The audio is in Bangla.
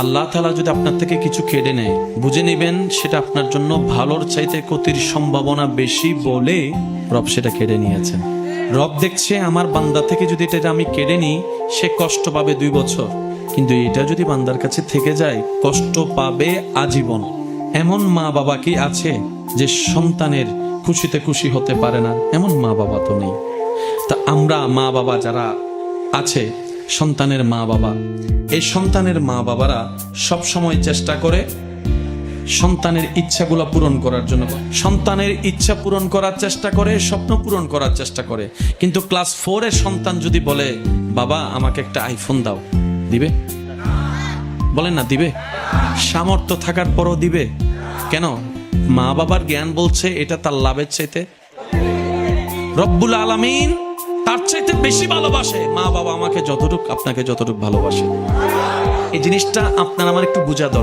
আল্লাহ তাআলা যদি আপনার থেকে কিছু কেড়ে নেয়, বুঝে নেবেন সেটা আপনার জন্য ভালোর চাইতে ক্ষতির সম্ভাবনা বেশি বলে রব সেটা কেড়ে নিয়েছেন। রব দেখছে আমার বান্দা থেকে যদি এটা আমি কেড়ে নিই, সে কষ্ট পাবে 2 বছর, কিন্তু এটা যদি বান্দার কাছে থেকে যায় কষ্ট পাবে আজীবন। এমন মা বাবা কি আছে যে সন্তানের খুশিতে খুশি হতে পারে না? এমন মা বাবা তো নেই। তা আমরা মা বাবা যারা আছে, সন্তানের মা বাবা, এই সন্তানের মা বাবারা সব সময় চেষ্টা করে সন্তানের ইচ্ছাগুলো পূরণ করার জন্য। সন্তানের ইচ্ছা পূরণ করার চেষ্টা করে, স্বপ্ন পূরণ করার চেষ্টা করে। কিন্তু ক্লাস 4 এর সন্তান যদি বলে বাবা আমাকে একটা আইফোন দাও, দিবে? বলেন না দিবে? সামর্থ্য থাকার পরও দিবে? কেন? মা বাবার জ্ঞান বলছে এটা তার লাভের চাইতে রব্বুল আলামিন তার চাইতে বেশি ভালোবাসে। মা বাবা আমাকে যতটুকু আপনাকে যতটুকু ভালোবাসে, এই জিনিসটা আপনার আমার একটু বোঝা দরকার।